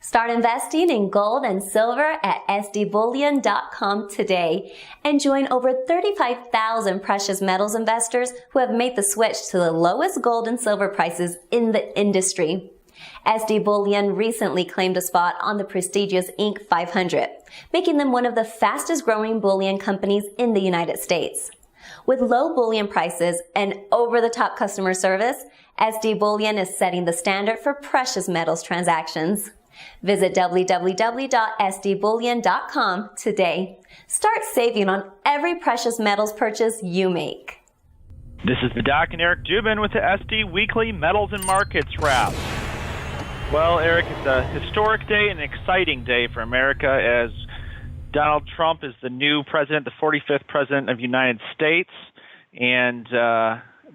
Start investing in gold and silver at sdbullion.com today and join over 35,000 precious metals investors who have made the switch to the lowest gold and silver prices in the industry. SD Bullion recently claimed a spot on the prestigious Inc. 500, making them one of the fastest growing bullion companies in the United States. With low bullion prices and over-the-top customer service, SD Bullion is setting the standard for precious metals transactions. Visit www.sdbullion.com today. Start saving on every precious metals purchase you make. This is the Doc and Eric Dubin with the SD Weekly Metals and Markets Wrap. Well, Eric, it's a historic day and an exciting day for America as Donald Trump is the new president, the 45th president of the United States, and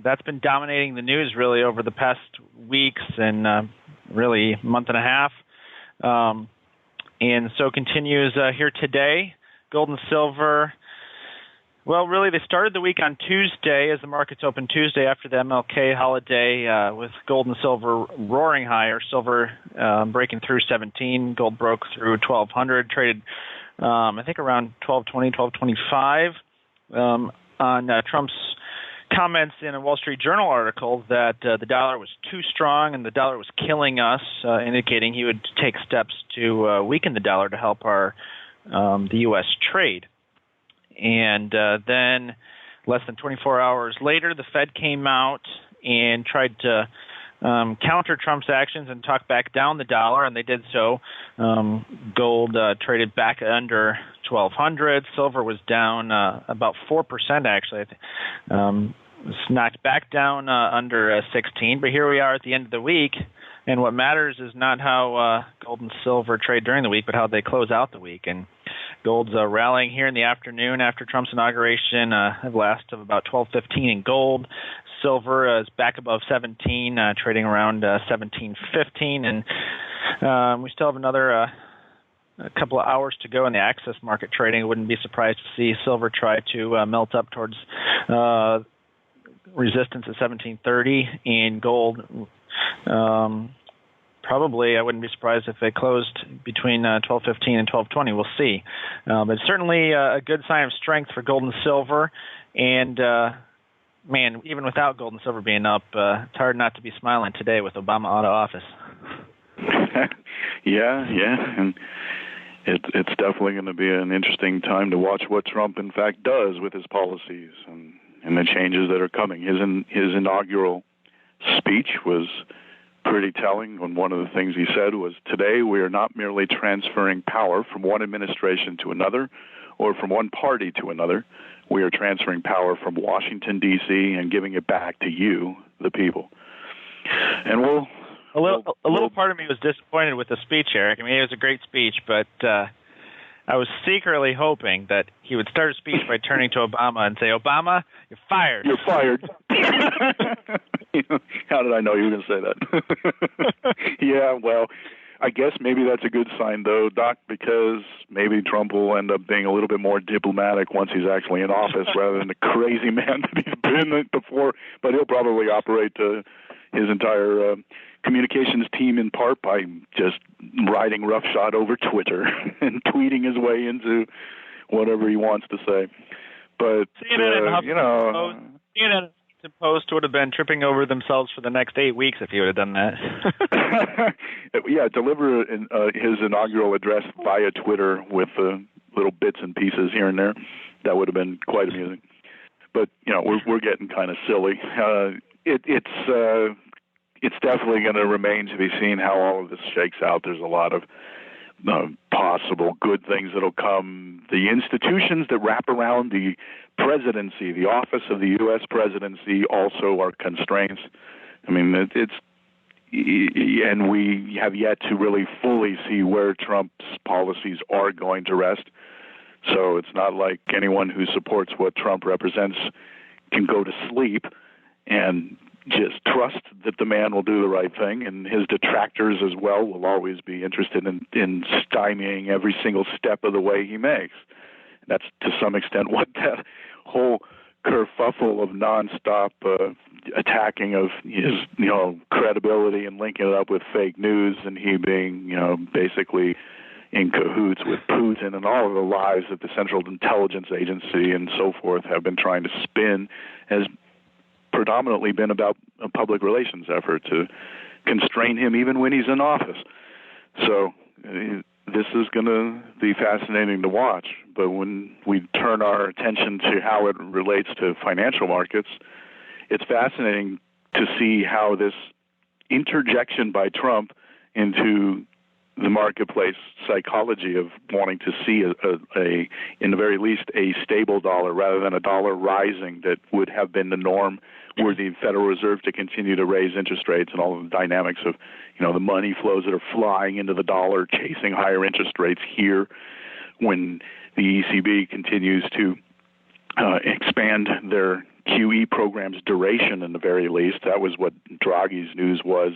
that's been dominating the news really over the past weeks and really month and a half. And so continues here today. Gold and silver, well, really they started the week on Tuesday as the markets opened Tuesday after the MLK holiday with gold and silver roaring higher. Silver breaking through 17. Gold broke through 1,200, traded I think around 1220, 1225 on Trump's comments in a Wall Street Journal article that the dollar was too strong and the dollar was killing us, indicating he would take steps to weaken the dollar to help the U.S. trade. And then less than 24 hours later, the Fed came out and tried to counter Trump's actions and talk back down the dollar, and they did so. Gold traded back under 1,200. Silver was down about 4%, actually. It's knocked back down under 16. But here we are at the end of the week, and what matters is not how gold and silver trade during the week, but how they close out the week. And gold's rallying here in the afternoon after Trump's inauguration, at last of about 12.15 in gold. Silver is back above 17, trading around 17.15, and we still have another a couple of hours to go in the access market trading. I wouldn't be surprised to see silver try to melt up towards resistance at 17.30, and gold probably I wouldn't be surprised if it closed between 12.15 and 12.20. We'll see. But it's certainly a good sign of strength for gold and silver, and man, even without gold and silver being up, it's hard not to be smiling today with Obama out of office. Yeah, and it's definitely going to be an interesting time to watch what Trump, in fact, does with his policies and the changes that are coming. His inaugural speech was pretty telling, and one of the things he said was, "Today we are not merely transferring power from one administration to another or from one party to another. We are transferring power from Washington, D.C., and giving it back to you, the people." And A little part of me was disappointed with the speech, Eric. I mean, it was a great speech, but I was secretly hoping that he would start a speech by turning to Obama and say, "Obama, you're fired." You're fired. How did I know you were going to say that? Yeah, well, I guess maybe that's a good sign, though, Doc, because maybe Trump will end up being a little bit more diplomatic once he's actually in office rather than the crazy man that he's been before. But he'll probably operate his entire communications team in part by just riding roughshod over Twitter and tweeting his way into whatever he wants to say. But, CNN Post would have been tripping over themselves for the next 8 weeks if he would have done that. Yeah, deliver his inaugural address via Twitter with little bits and pieces here and there. That would have been quite amusing. But we're getting kind of silly. It's definitely going to remain to be seen how all of this shakes out. There's a lot of possible good things that'll come. The institutions that wrap around the presidency, the office of the U.S. presidency, also are constraints. I mean, and we have yet to really fully see where Trump's policies are going to rest. So it's not like anyone who supports what Trump represents can go to sleep and just trust that the man will do the right thing, and his detractors as well will always be interested in stymieing every single step of the way he makes. That's to some extent what that whole kerfuffle of nonstop attacking of his, credibility and linking it up with fake news, and he being, basically in cahoots with Putin, and all of the lies that the Central Intelligence Agency and so forth have been trying to spin has predominantly been about a public relations effort to constrain him even when he's in office. So this is going to be fascinating to watch. But when we turn our attention to how it relates to financial markets, it's fascinating to see how this interjection by Trump into the marketplace psychology of wanting to see in the very least, a stable dollar rather than a dollar rising that would have been the norm were the Federal Reserve to continue to raise interest rates, and all of the dynamics of, the money flows that are flying into the dollar, chasing higher interest rates here when the ECB continues to expand their QE program's duration in the very least. That was what Draghi's news was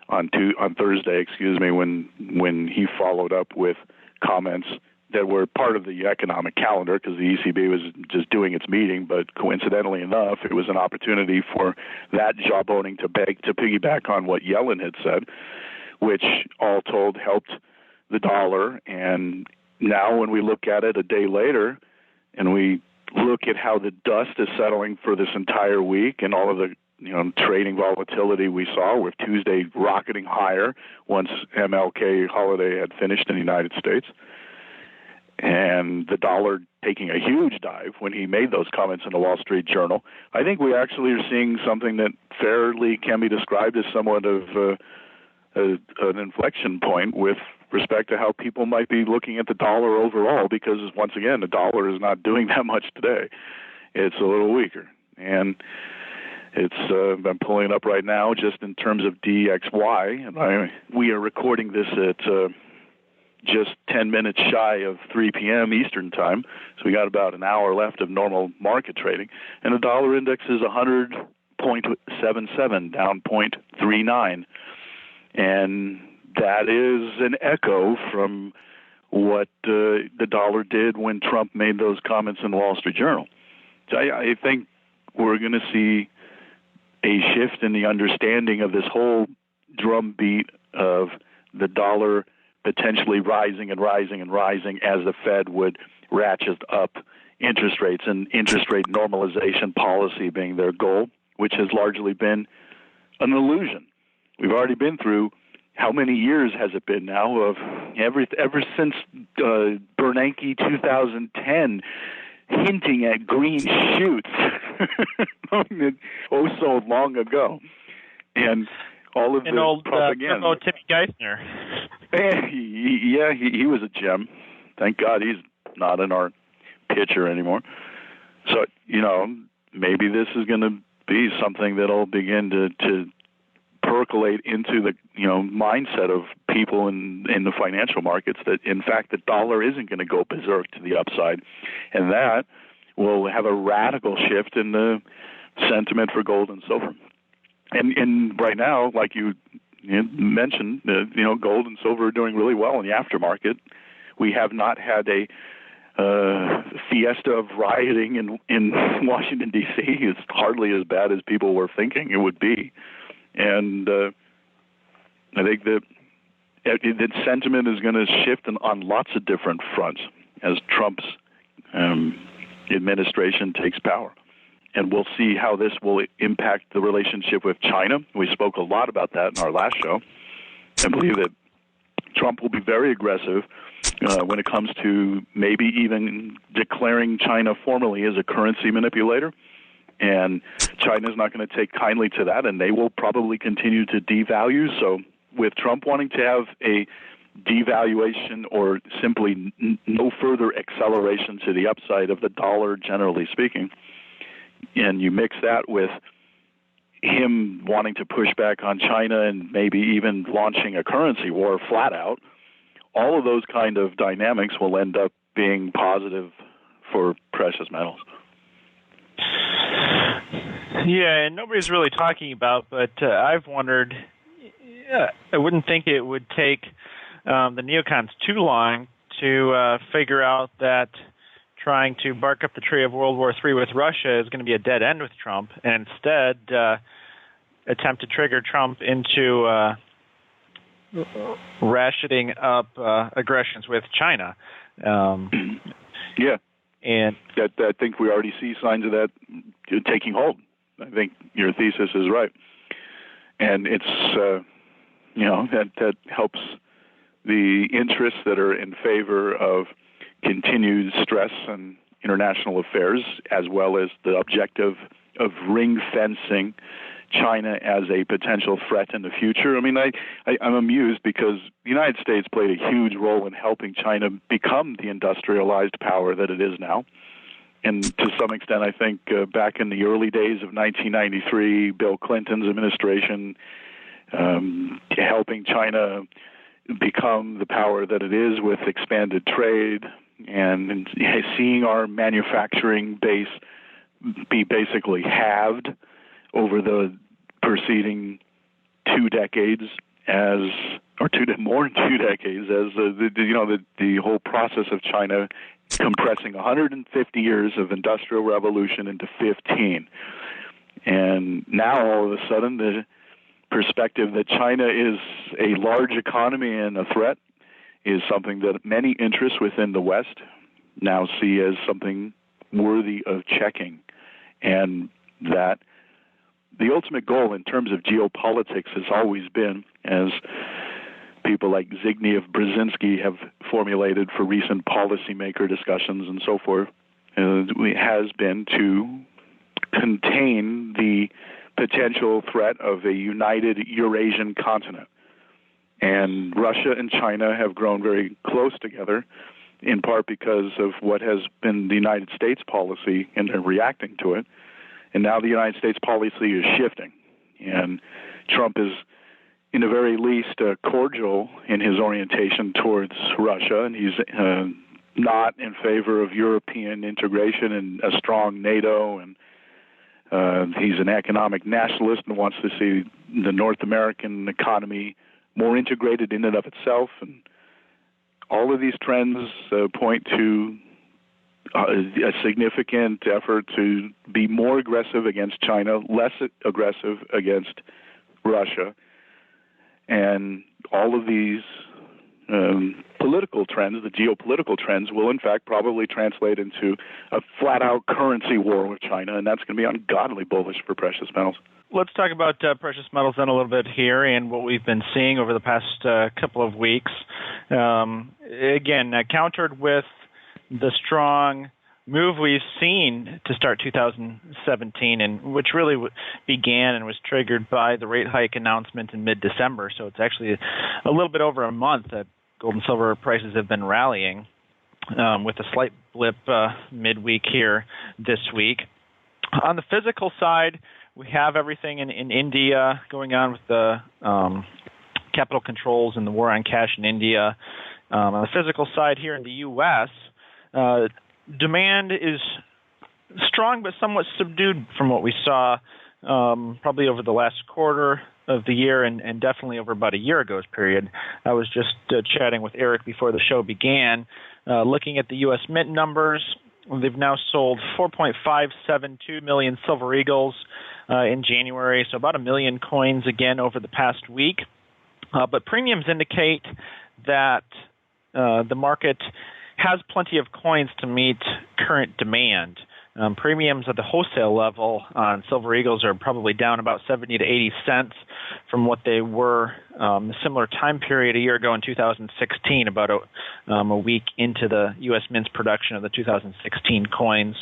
on Thursday, when he followed up with comments that were part of the economic calendar because the ECB was just doing its meeting, but coincidentally enough, it was an opportunity for that jawboning to piggyback on what Yellen had said, which all told helped the dollar. And now when we look at it a day later and we look at how the dust is settling for this entire week and all of the trading volatility we saw, with Tuesday rocketing higher once MLK holiday had finished in the United States, and the dollar taking a huge dive when he made those comments in the Wall Street Journal, I think we actually are seeing something that fairly can be described as somewhat of an inflection point with respect to how people might be looking at the dollar overall, because, once again, the dollar is not doing that much today. It's a little weaker. And I'm pulling it up right now just in terms of DXY, and we are recording this at just 10 minutes shy of 3 p.m. Eastern time, so we got about an hour left of normal market trading, and the dollar index is 100.77, down 0.39, and that is an echo from what the dollar did when Trump made those comments in the Wall Street Journal. So I think we're going to see a shift in the understanding of this whole drumbeat of the dollar potentially rising and rising and rising as the Fed would ratchet up interest rates, and interest rate normalization policy being their goal, which has largely been an illusion. We've already been through, how many years has it been now, of ever since Bernanke 2010, hinting at green shoots so long ago, and all of the propaganda. Old Timmy Geithner. Yeah, he was a gem. Thank God he's not in our picture anymore. So, maybe this is going to be something that'll begin to percolate into the mindset of people in the financial markets, that in fact the dollar isn't going to go berserk to the upside, and that will have a radical shift in the sentiment for gold and silver. And right now, like you mentioned, gold and silver are doing really well in the aftermarket. We have not had a fiesta of rioting in Washington, D.C. It's hardly as bad as people were thinking it would be. And I think that sentiment is going to shift on lots of different fronts as Trump's administration takes power. And we'll see how this will impact the relationship with China. We spoke a lot about that in our last show. I believe that Trump will be very aggressive when it comes to maybe even declaring China formally as a currency manipulator. And China's not going to take kindly to that, and they will probably continue to devalue. So with Trump wanting to have a devaluation or simply no further acceleration to the upside of the dollar, generally speaking, and you mix that with him wanting to push back on China and maybe even launching a currency war flat out, all of those kind of dynamics will end up being positive for precious metals. Yeah, and nobody's really talking about, but I've wondered, I wouldn't think it would take the neocons too long to figure out that trying to bark up the tree of World War III with Russia is going to be a dead end with Trump, and instead attempt to trigger Trump into ratcheting up aggressions with China. Yeah. And I think we already see signs of that taking hold. I think your thesis is right. And it's, that helps the interests that are in favor of continued stress on international affairs, as well as the objective of ring-fencing China as a potential threat in the future. I mean, I'm amused because the United States played a huge role in helping China become the industrialized power that it is now. And to some extent, I think back in the early days of 1993, Bill Clinton's administration helping China become the power that it is with expanded trade and seeing our manufacturing base be basically halved over the preceding 2 decades, more than 2 decades, as the whole process of China compressing 150 years of industrial revolution into 15. And now all of a sudden the perspective that China is a large economy and a threat is something that many interests within the West now see as something worthy of checking. And that the ultimate goal in terms of geopolitics has always been, as people like Zbigniew Brzezinski have formulated for recent policymaker discussions and so forth, has been to contain the potential threat of a united Eurasian continent. And Russia and China have grown very close together, in part because of what has been the United States policy, and they're reacting to it. And now the United States policy is shifting. And Trump is, in the very least, cordial in his orientation towards Russia, and he's not in favor of European integration and a strong NATO, and he's an economic nationalist and wants to see the North American economy more integrated in and of itself. And all of these trends point to a significant effort to be more aggressive against China, less aggressive against Russia. And all of these political trends, the geopolitical trends, will in fact probably translate into a flat-out currency war with China, and that's going to be ungodly bullish for precious metals. Let's talk about precious metals then a little bit here and what we've been seeing over the past couple of weeks. Again, countered with the strong move we've seen to start 2017, and which really began and was triggered by the rate hike announcement in mid-December. So it's actually a little bit over a month that gold and silver prices have been rallying, with a slight blip midweek here this week. On the physical side, we have everything in India going on with the capital controls and the war on cash in India. On the physical side here in the U.S., demand is strong but somewhat subdued from what we saw probably over the last quarter of the year and definitely over about a year ago's period. I was just chatting with Eric before the show began, looking at the U.S. Mint numbers. They've now sold 4.572 million Silver Eagles in January, so about 1 million coins again over the past week. But premiums indicate that the market has plenty of coins to meet current demand. Premiums at the wholesale level on Silver Eagles are probably down about 70 to 80 cents from what they were a similar time period a year ago in 2016, about a week into the U.S. Mint's production of the 2016 coins.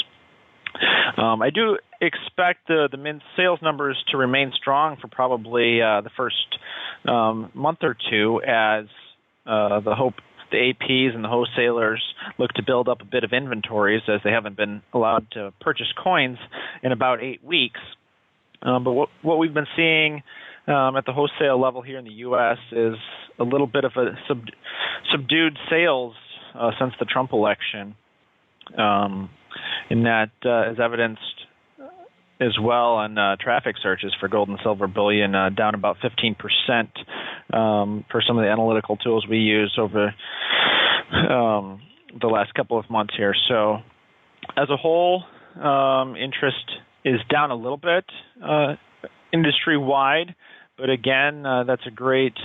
I do expect the Mint sales numbers to remain strong for probably the first month or two, as the APs and the wholesalers look to build up a bit of inventories, as they haven't been allowed to purchase coins in about 8 weeks. But what we've been seeing at the wholesale level here in the U.S. is a little bit of a subdued sales since the Trump election, and that is evidenced as well on traffic searches for gold and silver bullion, down about 15% for some of the analytical tools we use over the last couple of months here. So as a whole, interest is down a little bit industry-wide, but again, that's a great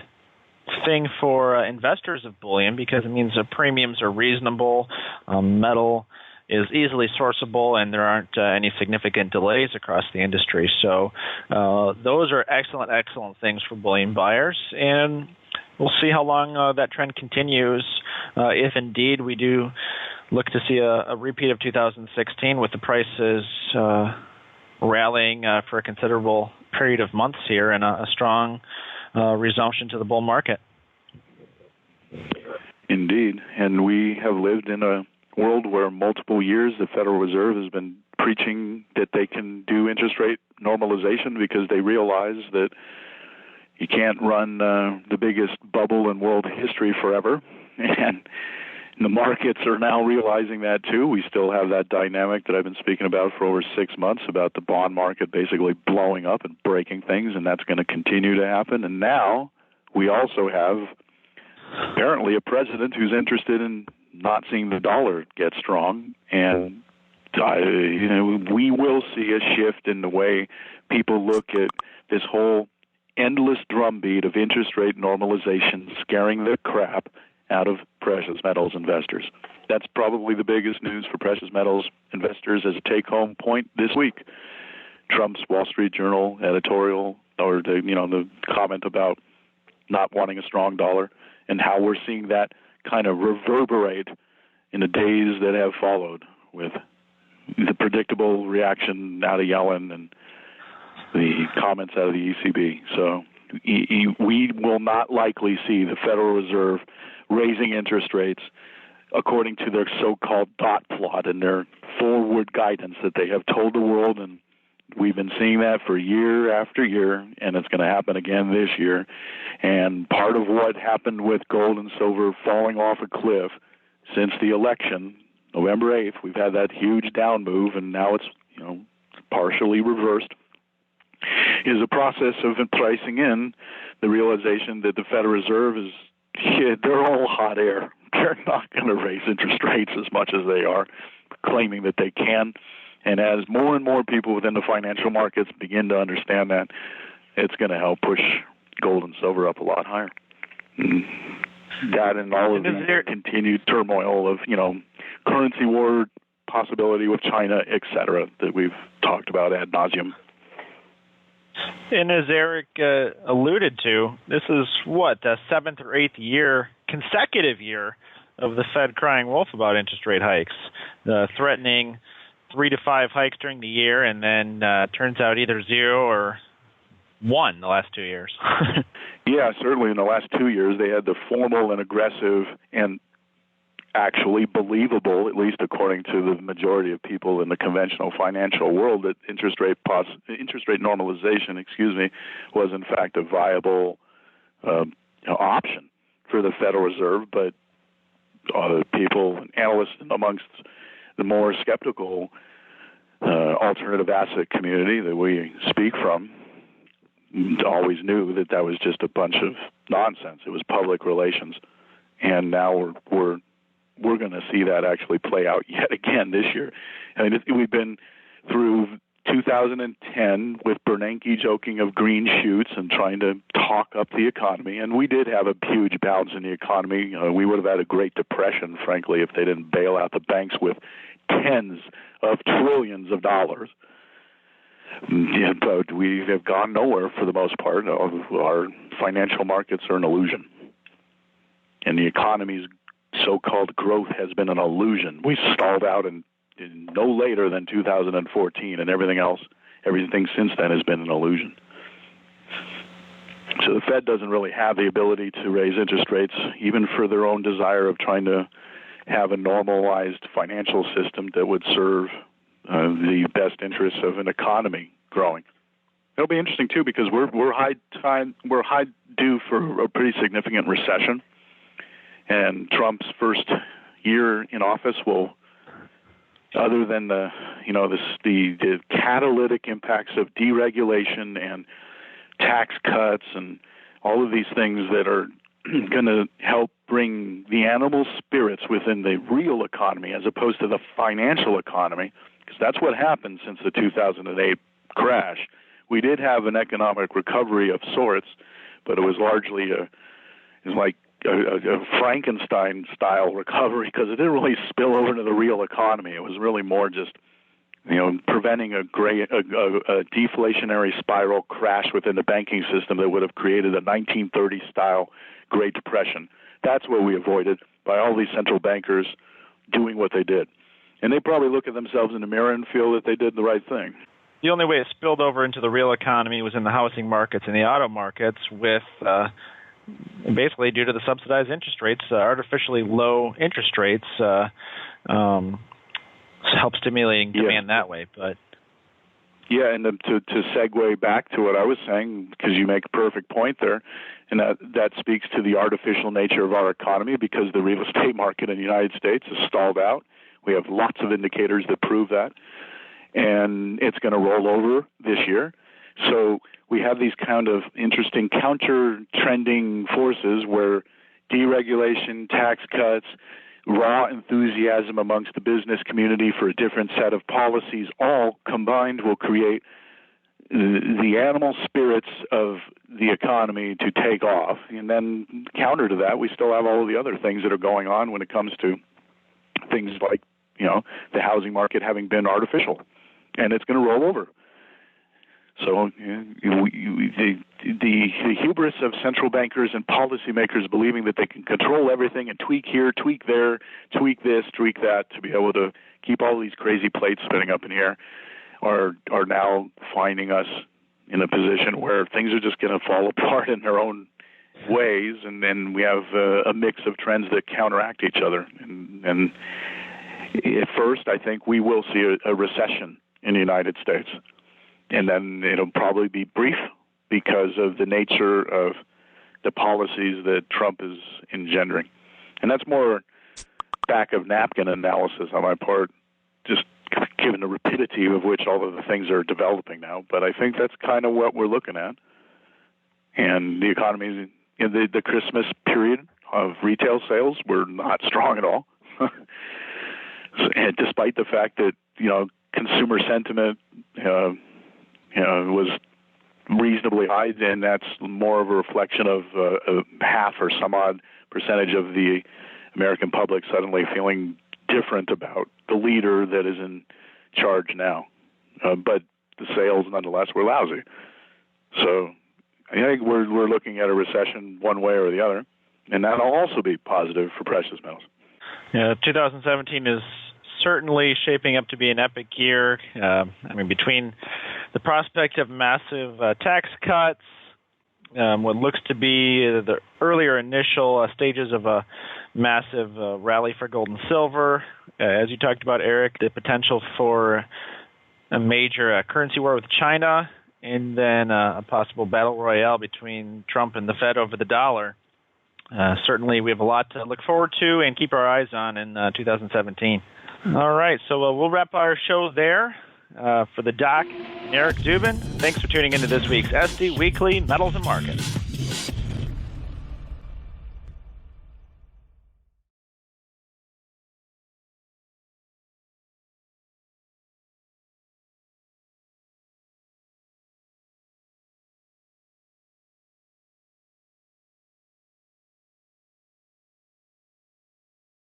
thing for investors of bullion because it means the premiums are reasonable, metal is easily sourceable, and there aren't any significant delays across the industry. So those are excellent things for bullion buyers, and we'll see how long that trend continues. If indeed we do look to see a repeat of 2016 with the prices rallying for a considerable period of months here and a strong resumption to the bull market. Indeed, and we have lived in a world where multiple years the Federal Reserve has been preaching that they can do interest rate normalization because they realize that you can't run the biggest bubble in world history forever, and the markets are now realizing that too. We still have that dynamic that I've been speaking about for over 6 months about the bond market basically blowing up and breaking things, and that's going to continue to happen. And now we also have apparently a president who's interested in not seeing the dollar get strong, and we will see a shift in the way people look at this whole endless drumbeat of interest rate normalization scaring the crap out of precious metals investors. That's probably the biggest news for precious metals investors as a take-home point this week. Trump's Wall Street Journal editorial, or the comment about not wanting a strong dollar, and how we're seeing that kind of reverberate in the days that have followed with the predictable reaction out of Yellen and the comments out of the ECB. So we will not likely see the Federal Reserve raising interest rates according to their so-called dot plot and their forward guidance that they have told the world, and we've been seeing that for year after year, and it's going to happen again this year. And part of what happened with gold and silver falling off a cliff since the election, November 8th, we've had that huge down move, and now it's partially reversed, is a process of pricing in the realization that the Federal Reserve is, they're all hot air. They're not going to raise interest rates as much as they are claiming that they can. And as more and more people within the financial markets begin to understand that, it's going to help push gold and silver up a lot higher. That and all of the continued turmoil of, currency war possibility with China, et cetera, that we've talked about ad nauseum. And as Eric alluded to, this is the 7th or 8th consecutive year of the Fed crying wolf about interest rate hikes, threatening 3 to 5 hikes during the year, and then turns out either 0 or 1 the last 2 years. Yeah, certainly in the last 2 years they had the formal and aggressive and actually believable, at least according to the majority of people in the conventional financial world, that interest rate normalization, was in fact a viable option for the Federal Reserve. But people, analysts amongst the more skeptical alternative asset community that we speak from, always knew that was just a bunch of nonsense. It was public relations, and now we're going to see that actually play out yet again this year. I mean, we've been through 2010 with Bernanke joking of green shoots and trying to talk up the economy, and we did have a huge bounce in the economy. We would have had a Great Depression, frankly, if they didn't bail out the banks with tens of trillions of dollars. Yeah, but we have gone nowhere for the most part. Our financial markets are an illusion, and the economy's so-called growth has been an illusion. We stalled out in no later than 2014, and everything since then has been an illusion. So the Fed doesn't really have the ability to raise interest rates, even for their own desire of trying to have a normalized financial system that would serve the best interests of an economy growing. It'll be interesting too, because we're high due for a pretty significant recession, and Trump's first year in office will, other than the catalytic impacts of deregulation and tax cuts and all of these things that are going to help bring the animal spirits within the real economy as opposed to the financial economy, because that's what happened since the 2008 crash. We did have an economic recovery of sorts, but it was largely a Frankenstein-style recovery because it didn't really spill over into the real economy. It was really more just, preventing a deflationary spiral crash within the banking system that would have created a 1930s-style Great Depression. That's what we avoided by all these central bankers doing what they did. And they probably look at themselves in the mirror and feel that they did the right thing. The only way it spilled over into the real economy was in the housing markets and the auto markets with basically due to the subsidized interest rates, artificially low interest rates help stimulating demand that way. But yeah, and to segue back to what I was saying, because you make a perfect point there, and that speaks to the artificial nature of our economy, because the real estate market in the United States is stalled out. We have lots of indicators that prove that, and it's going to roll over this year. So we have these kind of interesting counter-trending forces where deregulation, tax cuts, raw enthusiasm amongst the business community for a different set of policies, all combined will create the animal spirits of the economy to take off. And then counter to that, we still have all of the other things that are going on when it comes to things like, the housing market having been artificial, and it's going to roll over. So the hubris of central bankers and policymakers believing that they can control everything and tweak here, tweak there, tweak this, tweak that to be able to keep all these crazy plates spinning up in the air are now finding us in a position where things are just going to fall apart in their own ways, and then we have a mix of trends that counteract each other. And at first, I think we will see a recession in the United States. And then it'll probably be brief because of the nature of the policies that Trump is engendering. And that's more back of napkin analysis on my part, just given the rapidity of which all of the things are developing now. But I think that's kind of what we're looking at. And the economy, the Christmas period of retail sales were not strong at all. And despite the fact that, consumer sentiment, was reasonably high, and that's more of a reflection of half or some odd percentage of the American public suddenly feeling different about the leader that is in charge now. But the sales, nonetheless, were lousy. So I think we're looking at a recession one way or the other, and that'll also be positive for precious metals. Yeah, 2017 is certainly shaping up to be an epic year. Between the prospect of massive tax cuts, what looks to be the earlier initial stages of a massive rally for gold and silver, as you talked about, Eric, the potential for a major currency war with China, and then a possible battle royale between Trump and the Fed over the dollar. Certainly, we have a lot to look forward to and keep our eyes on in 2017. All right, so we'll wrap our show there. For the Doc and Eric Dubin, thanks for tuning into this week's SD Weekly Metals and Markets.